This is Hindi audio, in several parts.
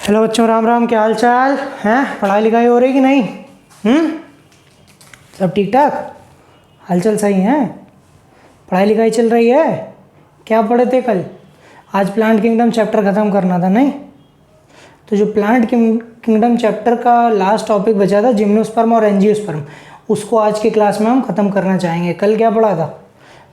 हेलो बच्चों, राम राम। क्या हाल चाल हैं? पढ़ाई लिखाई हो रही कि नहीं? सब ठीक ठाक? हालचाल सही है? पढ़ाई लिखाई चल रही है? क्या पढ़े थे कल? आज प्लांट किंगडम चैप्टर ख़त्म करना था नहीं? तो जो प्लांट किंगडम चैप्टर का लास्ट टॉपिक बचा था जिम्नोस्पर्म और एंजियोस्पर्म, उसको आज की क्लास में हम ख़त्म करना चाहेंगे। कल क्या पढ़ा था?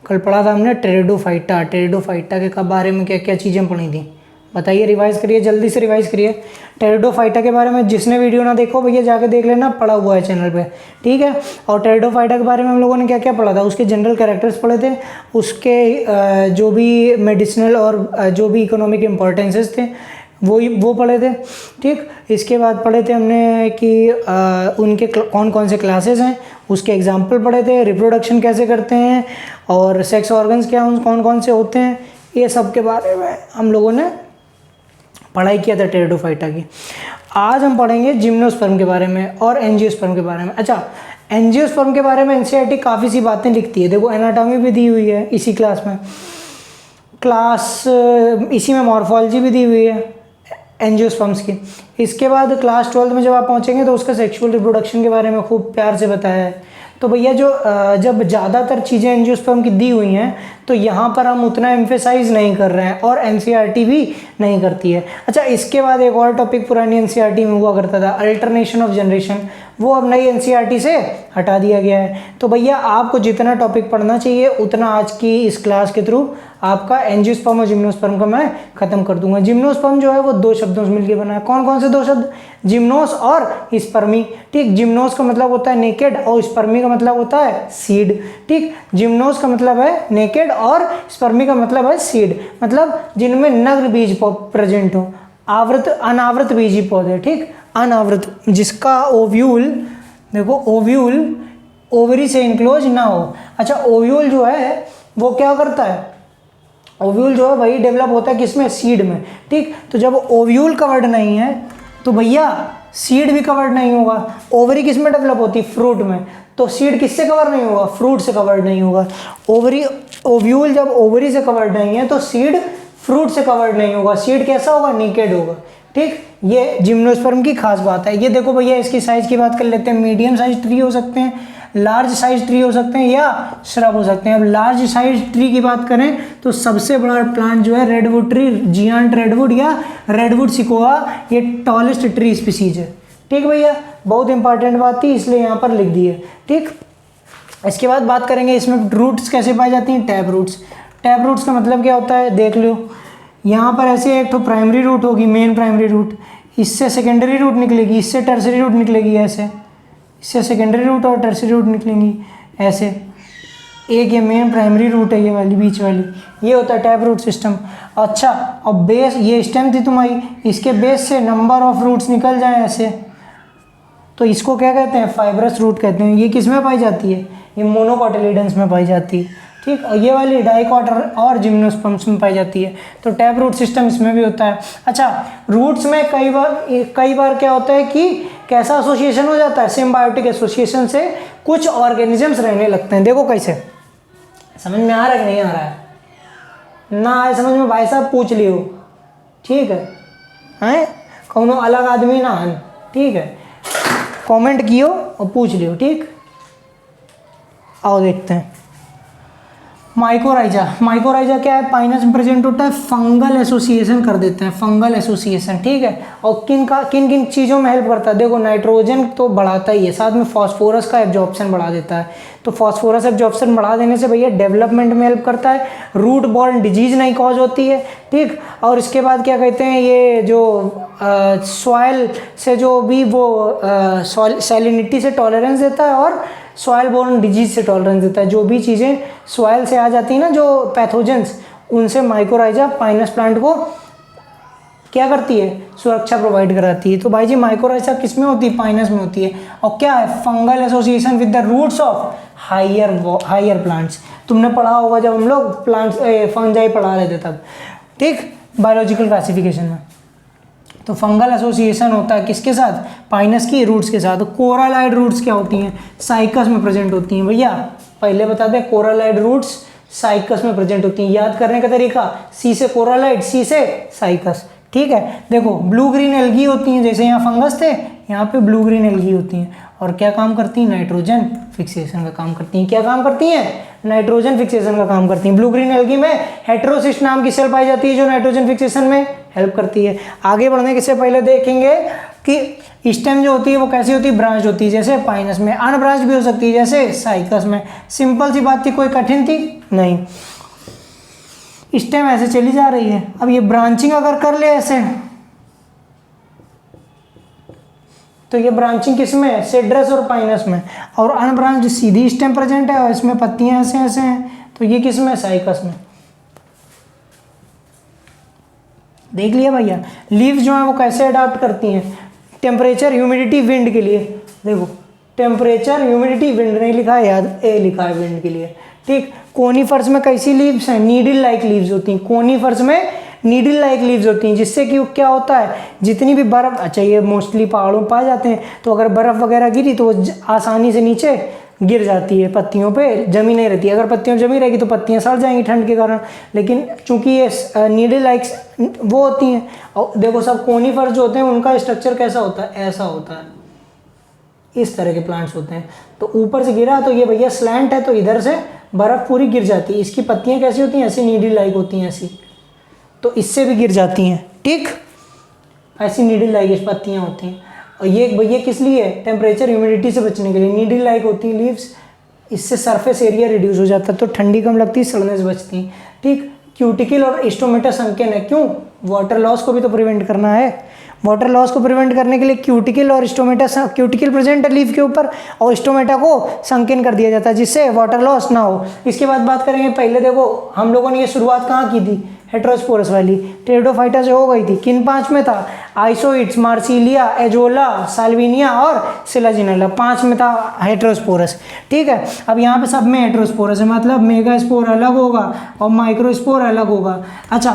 कल पढ़ा था हमने टेरिडोफाइटा। टेरिडोफाइटा के बारे में क्या क्या चीज़ें पढ़ी थी बताइए, रिवाइज़ करिए, जल्दी से रिवाइज़ करिए। टेरिडोफाइटा के बारे में जिसने वीडियो ना देखो भैया जाके देख लेना, पढ़ा हुआ है चैनल पे, ठीक है। और टेरिडोफाइटा के बारे में हम लोगों ने क्या क्या पढ़ा था, उसके जनरल कैरेक्टर्स पढ़े थे, उसके जो भी मेडिसिनल और जो भी इकोनॉमिक इम्पोर्टेंसेस थे वो पढ़े थे, ठीक। इसके बाद पढ़े थे हमने कि उनके कौन कौन से क्लासेस हैं, उसके एग्जाम्पल पढ़े थे, रिप्रोडक्शन कैसे करते हैं और सेक्स ऑर्गन्स क्या कौन कौन से होते हैं, ये सब के बारे में हम लोगों ने पढ़ाई किया था टेरिडोफाइटा की। आज हम पढ़ेंगे जिम्नोस्पर्म के बारे में और एंजियोस्पर्म के बारे में। अच्छा, एंजियोस्पर्म के बारे में एनसीईआरटी काफ़ी सी बातें लिखती है। देखो एनाटॉमी भी दी हुई है इसी क्लास में, इसी में मॉर्फोलॉजी भी दी हुई है एंजियोस्पर्म्स की। इसके बाद क्लास 12 में जब आप पहुंचेंगे तो उसका सेक्सुअल रिप्रोडक्शन के बारे में खूब प्यार से बताया है। तो भैया जो जब ज़्यादातर चीज़ें एंजियोस्पर्म की दी हुई हैं तो यहाँ पर हम उतना एम्फेसाइज नहीं कर रहे हैं और एनसीईआरटी भी नहीं करती है। अच्छा, इसके बाद एक और टॉपिक पुरानी एनसीईआरटी में हुआ करता था, अल्टरनेशन ऑफ जनरेशन, वो अब नई एनसीईआरटी से हटा दिया गया है। तो भैया आपको जितना टॉपिक पढ़ना चाहिए उतना आज की इस क्लास के थ्रू आपका एंजियोस्पर्म और जिम्नोस्पर्म का मैं खत्म कर दूंगा। जिम्नोस्पर्म जो है वो दो शब्दों से मिलकर बना है। कौन कौन से दो शब्द? जिम्नोस और स्पर्मी, ठीक। जिम्नोस का मतलब होता है नेकेड और स्पर्मी का मतलब होता है सीड, ठीक। जिम्नोस का मतलब है नेकेड और स्पर्मी का मतलब है सीड, मतलब जिनमें नग्न बीज प्रेजेंट हो, अनावृत बीजी पौधे, ठीक। अनावृत, जिसका ओव्यूल, देखो ओव्यूल ओवरी से इनक्लोज ना हो। अच्छा, ओव्यूल जो है वो क्या करता है? ओव्यूल जो है वही डेवलप होता है किसमें? सीड में, ठीक। तो जब ओव्यूल कवर्ड नहीं है तो भैया सीड भी कवर्ड नहीं होगा। ओवरी किस में डेवलप होती है? फ्रूट में। तो सीड किससे कवर नहीं होगा? फ्रूट से कवर्ड नहीं होगा। ओव्यूल जब ओवरी से कवर्ड नहीं है तो सीड फ्रूट से कवर्ड नहीं होगा। सीड कैसा होगा? नेकेड होगा, ठीक। ये जिम्नोस्पर्म की खास बात है। ये देखो भैया, इसकी साइज की बात कर लेते हैं। मीडियम साइज ट्री हो सकते हैं, लार्ज साइज ट्री हो सकते हैं या श्रब हो सकते हैं। अब लार्ज साइज ट्री की बात करें तो सबसे बड़ा प्लांट जो है रेडवुड ट्री, जियांट रेडवुड या रेडवुड सिकोआ, ये टॉलेस्ट ट्री स्पीसीज है, ठीक भैया। बहुत इंपॉर्टेंट बात थी इसलिए यहाँ पर लिख दी है, ठीक। इसके बाद बात करेंगे इसमें रूट्स कैसे पाई जाती हैं? Tap roots. टैप रूट्स का मतलब क्या होता है देख लो। यहाँ पर ऐसे एक तो प्राइमरी रूट होगी, मेन प्राइमरी रूट, इससे सेकेंडरी रूट निकलेगी, इससे टर्सरी रूट निकलेगी, ऐसे इससे सेकेंडरी रूट और टर्सरी रूट निकलेंगी ऐसे। एक ये मेन प्राइमरी रूट है, ये वाली बीच वाली, ये होता है टैप रूट सिस्टम। अच्छा, अब बेस, ये स्टेम थी तुम्हारी, इसके बेस से नंबर ऑफ रूट्स निकल जाए ऐसे, तो इसको क्या कहते हैं? फाइब्रस रूट कहते हैं। ये किस में पाई जाती है? ये मोनोकोटिलिडन्स में पाई जाती है, ठीक। और ये वाली डाइकोटर और जिम्नोस्पर्म्स में पाई जाती है। तो टैप रूट सिस्टम इसमें भी होता है। अच्छा, रूट्स में कई बार क्या होता है कि कैसा एसोसिएशन हो जाता है? सिम्बायोटिक एसोसिएशन से कुछ ऑर्गेनिजम्स रहने लगते हैं। देखो कैसे, समझ में आ रहा है कि नहीं आ रहा है? ना आए समझ में भाई साहब पूछ लियो, ठीक है। हैं कौनो अलग आदमी ना हन, ठीक है, कमेंट कियो और पूछ लियो, ठीक। आओ देखते हैं। माइकोराइजा। माइकोराइजा क्या है? पाइनस में प्रेजेंट होता है, फंगल एसोसिएशन कर देते हैं, फंगल एसोसिएशन, ठीक है। और किन किन चीज़ों में हेल्प करता है? देखो नाइट्रोजन तो बढ़ाता ही है, साथ में फॉस्फोरस का एब्जॉर्प्शन बढ़ा देता है। तो फॉस्फोरस एब्जॉर्प्शन बढ़ा देने से भैया डेवलपमेंट में हेल्प करता है, रूट बॉर्न डिजीज नहीं कॉज होती है, ठीक। और इसके बाद क्या कहते हैं, ये जो सॉइल से जो भी वो सैलिनिटी से टॉलरेंस देता है और सॉइल बोर्न डिजीज से टॉलरेंस देता है। जो भी चीज़ें सॉइल से आ जाती हैं ना, जो पैथोजेंस, उनसे माइकोराइजा पाइनस प्लांट को क्या करती है? सुरक्षा प्रोवाइड कराती है। तो भाई जी माइकोराइजा किस में होती है? पाइनस में होती है। और क्या है? Fungal association with the roots of higher plants. तुमने पढ़ा होगा जब हम लोग प्लांट्स फंजाई पढ़ा रहे थे तब, ठीक, बायोलॉजिकल क्लासिफिकेशन में। तो फंगल एसोसिएशन होता है किसके साथ? पाइनस की रूट्स के साथ। कोरालाइड रूट्स क्या होती हैं? साइकस में प्रेजेंट होती हैं। भैया पहले बता दें, कोरालाइड रूट्स साइकस में प्रेजेंट होती हैं। याद करने का तरीका, सी से कोरालाइड, सी से साइकस, ठीक है। देखो ब्लू ग्रीन एल्गी होती हैं, जैसे यहाँ फंगस थे, यहाँ पे ब्लू ग्रीन एल्गी होती हैं, और क्या काम करती हैं, नाइट्रोजन फिक्सेशन का काम करती हैं। क्या काम करती हैं, नाइट्रोजन फिक्सेशन का काम करती हैं। ब्लू ग्रीन एल्गी में हेटेरोसिस्ट नाम की सेल पाई जाती है जो नाइट्रोजन फिक्सेशन में हेल्प करती है। आगे बढ़ने के से पहले देखेंगे कि स्टेम जो होती है वो कैसी होती है, ब्रांच होती है, जैसे पाइनस में। अनब्रांच भी हो सकती है जैसे साइकस में। सिंपल सी बात थी, कोई कठिन थी नहीं। स्टेम ऐसे चली जा रही है। अब ये ब्रांचिंग अगर कर ले ऐसे, तो ये ब्रांचिंग किस में है, सेड्रस और पाइनस में। और अनब्रांच सीधी स्टेम प्रेजेंट है और इसमें पत्तियां ऐसे ऐसे हैं, तो ये किस में, साइकस में। देख लिया भैया। लीव्स जो है वो कैसे अडाप्ट करती हैं, टेम्परेचर, ह्यूमिडिटी, विंड के लिए। देखो टेम्परेचर, ह्यूमिडिटी, विंड नहीं लिखा है, याद ए लिखा है विंड के लिए, ठीक। कोनीफर्स में कैसी लीव्स हैं, नीडल लाइक लीव्स होती हैं। कोनीफर्स में नीडल लाइक लीव्स होती हैं, जिससे कि क्या होता है, जितनी भी बर्फ, अच्छा ये मोस्टली पहाड़ों में पाए जाते हैं, तो अगर बर्फ़ वगैरह गिरी तो वो आसानी से नीचे गिर जाती है, पत्तियों पे जमी नहीं रहती। अगर पत्तियों में जमी रहेगी तो पत्तियां सड़ जाएंगी ठंड के कारण। लेकिन चूंकि ये नीडल लाइक वो होती हैं, और देखो सब कोनीफर जो होते हैं उनका स्ट्रक्चर कैसा होता है, ऐसा होता है, इस तरह के प्लांट्स होते हैं। तो ऊपर से गिरा तो ये भैया स्लैंट है, तो इधर से बर्फ़ पूरी गिर जाती है। इसकी पत्तियाँ कैसी होती हैं, ऐसी नीडल लाइक होती हैं ऐसी, तो इससे भी गिर जाती हैं, ठीक। ऐसी नीडल लाइक पत्तियाँ होती हैं। और ये भैया किस लिए, टेम्परेचर ह्यूमिडिटी से बचने के लिए। नीडल लाइक होती हैं लीव्स, इससे सरफेस एरिया रिड्यूस हो जाता है, तो ठंडी कम लगती है, सड़ने से बचती हैं, ठीक। क्यूटिकल और स्टोमेटा संकेन है, क्यों, वाटर लॉस को भी तो प्रिवेंट करना है। वाटर लॉस को प्रिवेंट करने के लिए क्यूटिकल और स्टोमेटा, क्यूटिकल प्रेजेंट है लीफ के ऊपर और स्टोमेटा को संकेन कर दिया जाता है, जिससे वाटर लॉस ना हो। इसके बाद बात करेंगे, पहले देखो हम लोगों ने ये शुरुआत कहाँ की थी, हेटेरोस्पोरस वाली। टेरिडोफाइटा से हो गई थी, किन 5 में था, आइसोइड्स, मार्सिलिया, एजोला, साल्विनिया और सिलाजिनेला, 5 में था हेटेरोस्पोरस, ठीक है। अब यहाँ पे सब में हेटेरोस्पोरस है, मतलब मेगास्पोर अलग होगा और माइक्रोस्पोर अलग होगा। अच्छा,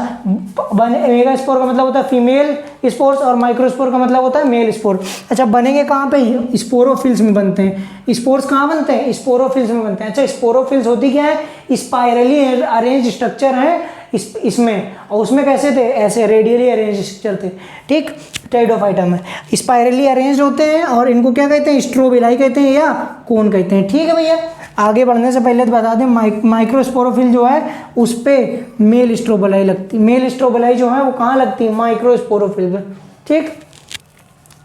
मेगास्पोर का मतलब होता है फीमेल स्पोर्स और माइक्रोस्पोर का मतलब होता है मेल स्पोर। अच्छा, बनेंगे कहाँ पे, स्पोरोफिल्स में बनते हैं। स्पोर्स कहाँ बनते हैं, स्पोरोफिल्स में बनते हैं। अच्छा, स्पोरोफिल्स होती क्या है, स्पाइरली अरेंज स्ट्रक्चर है इसमें, और उसमें कैसे थे, ऐसे रेडियली अरेंज स्ट्रक्चर थे, ठीक। टेरिडोफाइटा में स्पाइरली अरेंज होते हैं और इनको क्या कहते हैं, स्ट्रोबिलाई कहते हैं या कोन कहते हैं, ठीक है भैया। आगे बढ़ने से पहले तो बता दें, माइक्रोस्पोरोफिल जो है उस पर मेल स्ट्रोबिलाई लगती है। मेल स्ट्रोबिलाई जो है वो कहाँ लगती है, माइक्रोस्पोरोफिल पे, ठीक।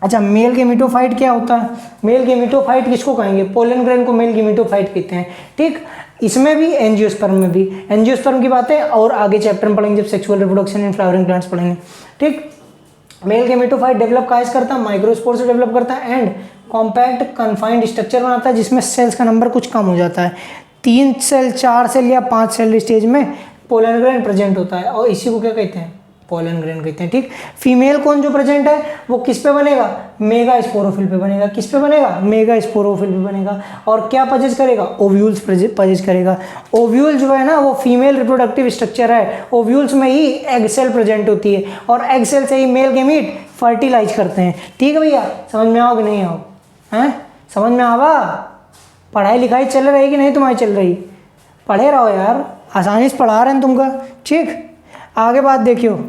अच्छा, मेल गेमिटोफाइट क्या होता है, मेल गेमिटोफाइट किसको कहेंगे, पोलन ग्रेन को मेल गेमिटोफाइट कहते हैं, ठीक। इसमें भी एंजियोस्पर्म में भी, एंजियोस्पर्म की बातें और आगे चैप्टर में पढ़ेंगे जब sexual reproduction in flowering plants पढ़ेंगे, ठीक। मेल गेमेटोफाइट डेवलप कहाँ से करता है, माइक्रोस्पोर से डेवलप करता है एंड कॉम्पैक्ट कन्फाइंड स्ट्रक्चर बनाता है, जिसमें सेल्स का नंबर कुछ कम हो जाता है। 3 सेल, 4 सेल या 5 सेल स्टेज में पोलन ग्रेन प्रेजेंट होता है और इसी को क्या कहते हैं, पोलन ग्रेन कहते हैं, ठीक। फीमेल कौन जो प्रेजेंट है वो किस पे बनेगा, मेगा स्पोरोफिल पे बनेगा। किस पे बनेगा, मेगा स्पोरोफिल पे बनेगा। और क्या पजेज करेगा, ओव्यूल्स पजेज करेगा। ओव्यूल जो है ना वो फीमेल रिप्रोडक्टिव स्ट्रक्चर है, ओव्यूल्स में ही एग सेल प्रेजेंट होती है और एग सेल से ही मेल गेमीट फर्टिलाइज करते हैं, ठीक है भैया। समझ में आओ कि नहीं आओ, हैं, समझ में आवा। पढ़ाई लिखाई चल रही कि नहीं तुम्हारी चल रही, पढ़े रहो यार, आसानी से पढ़ा रहे हैं तुमका, ठीक। आगे बात देखियो,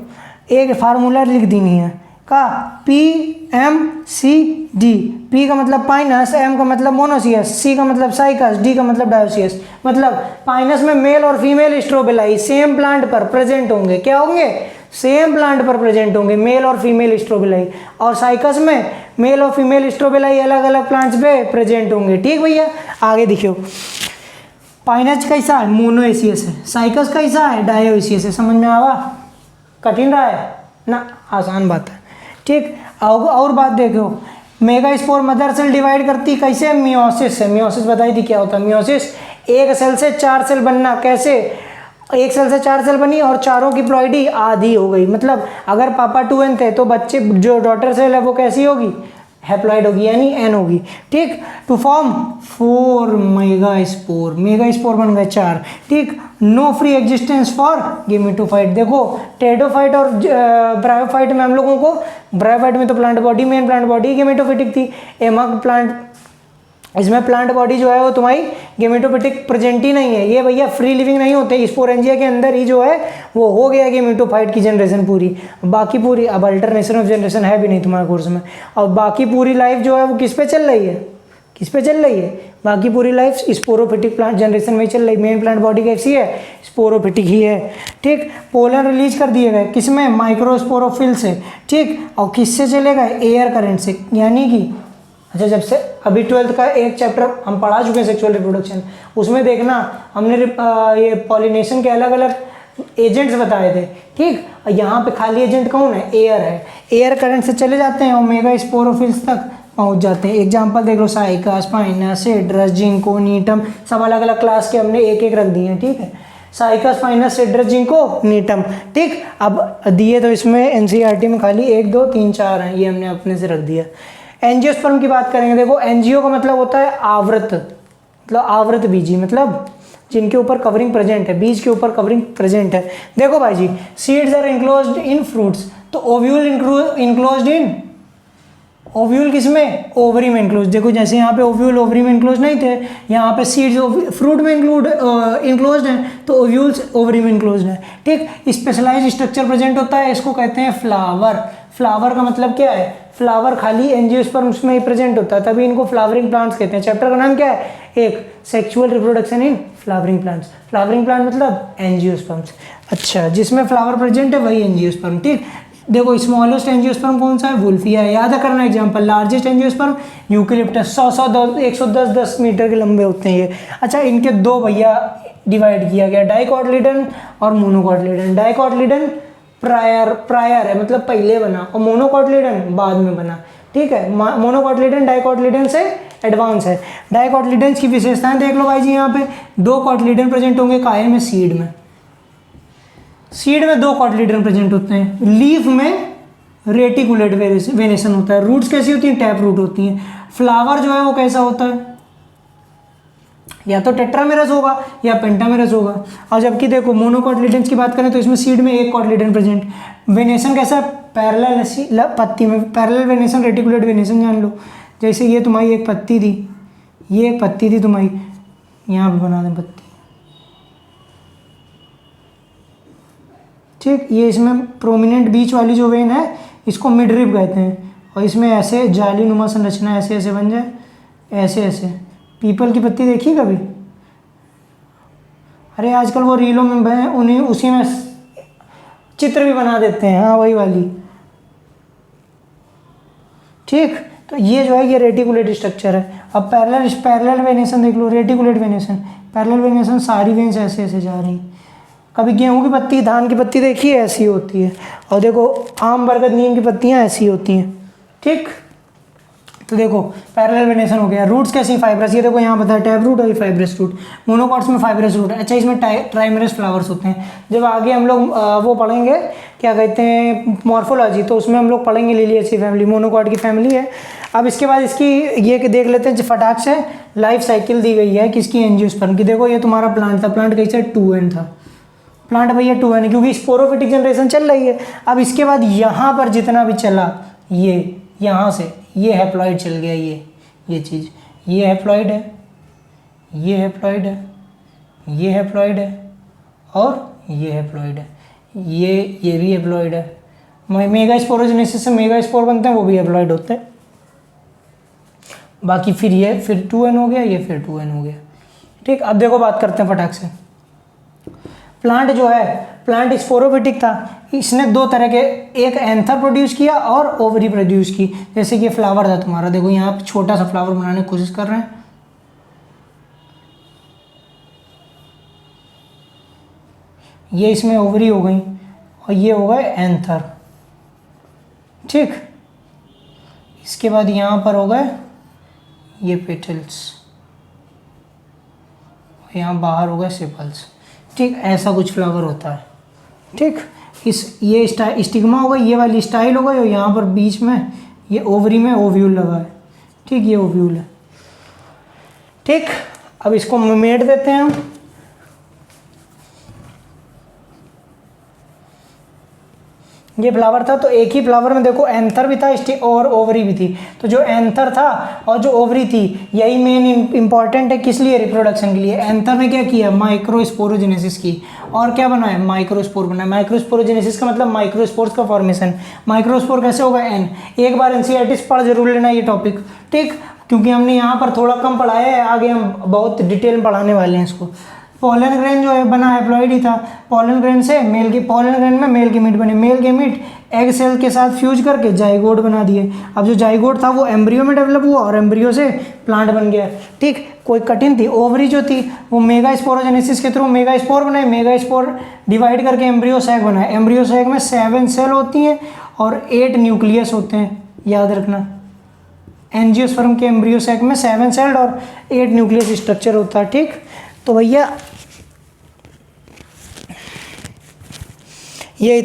एक फार्मूला लिख देनी है का, PMCD। P का मतलब पाइनस, M का मतलब मोनोसियस, C का मतलब साइकस, D का मतलब डायोसियस। मतलब पाइनस में मेल और फीमेल स्ट्रोबिलाई सेम प्लांट पर प्रेजेंट होंगे, क्या होंगे, सेम प्लांट पर प्रेजेंट होंगे, मेल और फीमेल स्ट्रोबिलाई। और साइकस में मेल और फीमेल स्ट्रोबिलाई अलग अलग प्लांट्स पे प्रेजेंट होंगे, ठीक भैया। आगे देखियो, पाइनस कैसा है, मोनोएसियस है, साइकस कैसा है, डायोसियस है। समझ में आवा, कठिन रहा है ना, आसान बात है, ठीक। और बात देखो, megaspore mother cell divide करती कैसे, मियोसिस से। मियोसिस बताई थी क्या होता है, मियोसिस एक सेल से 4 सेल बनना। कैसे, एक सेल से 4 सेल बनी और चारों की प्लॉइडी आधी हो गई। मतलब अगर पापा 2n थे तो बच्चे जो डॉटर सेल है वो कैसी होगी, हैप्लॉइड होगी, यानी n होगी, ठीक। टू फॉर्म 4 मेगा स्पोर बन गए 4, ठीक। No free existence for gametophyte. देखो टेरिडोफाइट और ब्रायोफाइट में हम लोगों को, ब्रायोफाइट में तो plant body, main plant body gametophytic थी, एमक प्लांट इसमें प्लांट बॉडी जो है वो तुम्हारी गेमेटोफिटिक प्रेजेंट ही नहीं है, ये भैया फ्री लिविंग नहीं होते, स्पोरेंजिया के अंदर ही जो है वो हो गया गेमेटोफाइट की जनरेशन पूरी, बाकी पूरी अब अल्टरनेशन ऑफ जनरेशन है भी नहीं तुम्हारे कोर्स में, और बाकी पूरी लाइफ जो है वो किस पे चल रही है, किस पे चल रही है, बाकी पूरी लाइफ स्पोरोफिटिक प्लांट जनरेशन में ही चल रही है। मेन प्लांट बॉडी कैसी है, स्पोरोफिटिक ही है, ठीक। पोलन रिलीज कर दिए गए किसमें, माइक्रोस्पोरोफिल से, ठीक, और किससे चलेगा, एयर करंट से, यानी कि अच्छा जब से अभी 12th का एक चैप्टर हम पढ़ा चुके हैं सेक्सुअल रिप्रोडक्शन, उसमें देखना हमने ये पॉलिनेशन के अलग अलग एजेंट्स बताए थे, ठीक। यहाँ पे खाली एजेंट कौन है, एयर है, एयर करंट से चले जाते हैं ओमेगा स्पोरोफिल्स तक पहुँच जाते हैं। एग्जाम्पल देख लो, Cycas, spinous, Cedrus, Ginkgo, Gnetum, सब अलग अलग क्लास के हमने एक एक रख दिए हैं, ठीक है। Cycas, spinous, Cedrus, Ginkgo, Gnetum, ठीक। अब दिए तो इसमें एनसीईआरटी में खाली 1 2 3 4 हैं, ये हमने अपने से रख दिया। एंजियोस्पर्म की बात करेंगे, देखो एंजियो का मतलब होता है आवृत, मतलब आवृत बीजी, मतलब जिनके ऊपर कवरिंग प्रेजेंट है, बीज के ऊपर कवरिंग प्रेजेंट है। देखो भाई जी, seeds are enclosed in fruits, तो ओव्यूल इंक्लोज्ड इन, ओव्यूल किसमें, ओवरी में इंक्लोज। देखो जैसे यहाँ पे ओव्यूल ओवरी में इंक्लोज नहीं थे, यहाँ पे सीड्स फ्रूट में इंक्लोज्ड हैं, तो ओव्यूल्स ओवरी में इंक्लोज्ड है, ठीक। स्पेशलाइज्ड स्ट्रक्चर प्रेजेंट होता है, इसको कहते हैं फ्लावर। फ्लावर का मतलब क्या है, फ्लावर खाली एंजियोस्पर्म्स में ही प्रेजेंट होता है, तभी इनको फ्लावरिंग प्लांट्स कहते हैं। चैप्टर का नाम क्या है, एक sexual reproduction in flowering plants. Flowering plant मतलब एंजियोस्पर्म्स, अच्छा जिसमें फ्लावर प्रेजेंट है वही एंजियोस्पर्म, ठीक। देखो स्मॉलेस्ट एंजियोस्पर्म कौन सा है, वुल्फिया है, याद करना example. Largest angiosperm eucalyptus, 110 metre के लंबे होते हैं ये। अच्छा इनके दो भैया डिवाइड किया गया, डाइकोटिलीडन और मोनोकोटिलीडन। डाइकोटिलीडन प्रायर है, मतलब पहले बना, और मोनोकोटिलीडन बाद में बना, ठीक है। मोनोकोटिलीडन डाइकोटिलीडन से एडवांस है। डाइकोटिलीडन की विशेषताएं देख लो भाई जी, यहाँ पे 2 कोटिलीडन प्रेजेंट होंगे, काहे में, सीड में। सीड में 2 कोटिलीडन प्रेजेंट होते हैं। लीफ में रेटिकुलेट वेनेशन होता है। रूट्स कैसी होती हैं, टैप रूट होती हैं। फ्लावर जो है वो कैसा होता है, या तो टेट्रामेरस होगा या पेंटामेरस होगा। और जबकि देखो मोनोकोटिलीडन्स की बात करें तो इसमें सीड में 1 कोटिलीडन प्रेजेंट। वेनेशन कैसा है, पैरेलल पत्ती में, पैरेलल वेनेशन, रेटिकुलेट वेनेशन जान लो। जैसे ये तुम्हारी एक पत्ती थी, ये एक पत्ती थी तुम्हारी, यहाँ पे बना दें पत्ती, ठीक। ये इसमें प्रोमिनेंट बीच वाली जो वेन है इसको मिडरिब कहते हैं, और इसमें ऐसे जाली नुमा संरचना ऐसे ऐसे बन जाए, ऐसे ऐसे। पीपल की पत्ती देखी कभी, अरे आजकल वो रीलों में उन्हीं उसी में चित्र भी बना देते हैं, हाँ वही वाली, ठीक। तो ये जो है ये रेटिकुलेट स्ट्रक्चर है। अब पैरेलल वेनेशन देख लो, रेटिकुलेट वेनेशन, पैरेलल वेनेशन, सारी वेन्स ऐसे ऐसे जा रही। कभी गेहूं की पत्ती, धान की पत्ती देखिए ऐसी होती है, और देखो आम, बरगद, नीम की पत्तियां ऐसी होती हैं, ठीक। तो देखो पैरेलल वेनेशन हो गया। रूट्स कैसी, फाइब्रस, ये देखो यहाँ बताया टैप रूट और ये फाइब्रस रूट। मोनोकॉट्स में फाइब्रस रूट है। अच्छा इसमें ट्राइमेरस फ्लावर्स होते हैं। जब आगे हम लोग वो पढ़ेंगे क्या कहते हैं मॉर्फोलॉजी, तो उसमें हम लोग पढ़ेंगे लिलिएसी फैमिली, मोनोकॉट की फैमिली है। अब इसके बाद इसकी ये देख लेते हैं फटाक से, लाइफ साइकिल दी गई है किसकी, एंजियोस्पर्म की। देखो ये तुम्हारा प्लांट था, प्लांट कैसे 2n था, प्लांट भैया 2n, क्योंकि स्पोरोफिटिक जनरेशन चल रही है। अब इसके बाद यहाँ पर जितना भी चला, ये यहाँ से ये हैप्लॉइड चल गया, ये चीज़, ये हैप्लॉइड है, ये हैप्लॉइड है, ये हैप्लॉइड है, और ये हैप्लॉइड है, ये भी हैप्लॉइड है। मेगा स्पोरोजेनेसिस से मेगा स्पोर बनते हैं, वो भी हैप्लॉइड होते हैं। बाकी फिर ये फिर 2n हो गया, ये फिर 2n हो गया, ठीक। अब देखो बात करते हैं फटाक से। प्लांट जो है, प्लांट स्पोरोफिटिक था, इसने 2 तरह के, एक एंथर प्रोड्यूस किया और ओवरी प्रोड्यूस की। जैसे कि फ्लावर था तुम्हारा, देखो यहाँ पे छोटा सा फ्लावर बनाने की कोशिश कर रहे हैं, ये इसमें ओवरी हो गई और ये हो गए एंथर, ठीक। इसके बाद यहाँ पर हो गए ये पेटल्स, यहाँ बाहर हो गए सेपल्स, ठीक। ऐसा कुछ फ्लावर होता है, ठीक। ये स्टिग्मा हो गई, ये वाली स्टाइल हो गई, और यहाँ पर बीच में ये ओवरी में ओव्यूल लगा है, ठीक। ये ओव्यूल है, ठीक। अब इसको मेट देते हैं हम। ये फ्लावर था, तो एक ही फ्लावर में देखो एंथर भी था और ओवरी भी थी। तो जो एंथर था और जो ओवरी थी, यही मेन इंपॉर्टेंट है किस लिए, रिप्रोडक्शन के लिए। एंथर ने क्या किया, माइक्रोस्पोरोजेनेसिस की, और क्या बनाया, माइक्रोस्पोर बनाया। माइक्रोस्पोरोजेनेसिस का मतलब माइक्रोस्पोर्स का फॉर्मेशन। माइक्रोस्पोर कैसे होगा, एन। एक बार एनसीईआरटी पढ़ जरूर लेना ये टॉपिक, ठीक, क्योंकि हमने यहाँ पर थोड़ा कम पढ़ाया है, आगे हम बहुत डिटेल में पढ़ाने वाले हैं इसको। पोलन ग्रेन जो है बना हैप्लॉइड ही था। पोलन ग्रेन से मेल की, पोलन ग्रेन में मेल गेमीट बने। मेल गेमीट एग सेल के साथ फ्यूज करके जाइगोट बना दिए। अब जो जाइगोट था वो एम्ब्रियो में डेवलप हुआ और एम्ब्रियो से प्लांट बन गया, ठीक। कोई कठिन थी। ओवरी जो थी वो मेगा स्पोरोजेनेसिस के थ्रू मेगा स्पोर बनाए, मेगा स्पोर डिवाइड करके एम्ब्रियो सैक बनाए। एम्ब्रियो सैक में 7 सेल होती हैं और 8 न्यूक्लियस होते हैं, याद रखना। एंजियोस्पर्म के एम्ब्रियो सैक में 7 सेल और 8 न्यूक्लियस स्ट्रक्चर होता है, ठीक। तो भैया ये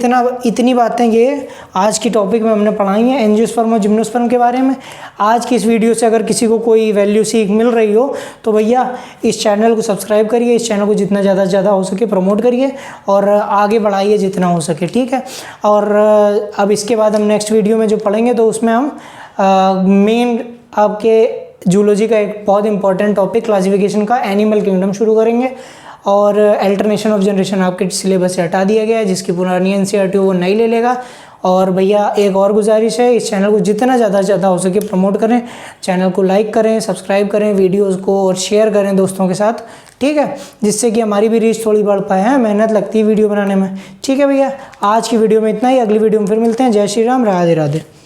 इतनी बातें ये आज की टॉपिक में हमने पढ़ाई हैं एंजियोस्पर्म और जिम्नोस्पर्म के बारे में। आज की इस वीडियो से अगर किसी को कोई वैल्यू सीख मिल रही हो तो भैया इस चैनल को सब्सक्राइब करिए, इस चैनल को जितना ज़्यादा से ज़्यादा हो सके प्रमोट करिए और आगे बढ़ाइए जितना हो सके, ठीक है। और अब इसके बाद हम नेक्स्ट वीडियो में जो पढ़ेंगे तो उसमें हम मेन आपके जूलॉजी का एक बहुत इंपॉर्टेंट टॉपिक क्लासिफिकेशन का एनिमल किंगडम शुरू करेंगे। और अल्टरनेशन ऑफ जनरेशन आपके सिलेबस से हटा दिया गया है, जिसकी पुरानी एनसीईआरटी वो नहीं ले लेगा। और भैया एक और गुजारिश है, इस चैनल को जितना ज़्यादा से ज़्यादा हो सके प्रमोट करें, चैनल को लाइक करें, सब्सक्राइब करें वीडियोस को और शेयर करें दोस्तों के साथ, ठीक है, जिससे कि हमारी भी रीच थोड़ी बढ़ पाए। हैं मेहनत लगती है वीडियो बनाने में, ठीक है भैया। आज की वीडियो में इतना ही, अगली वीडियो में फिर मिलते हैं। जय श्री राम, राधे राधे।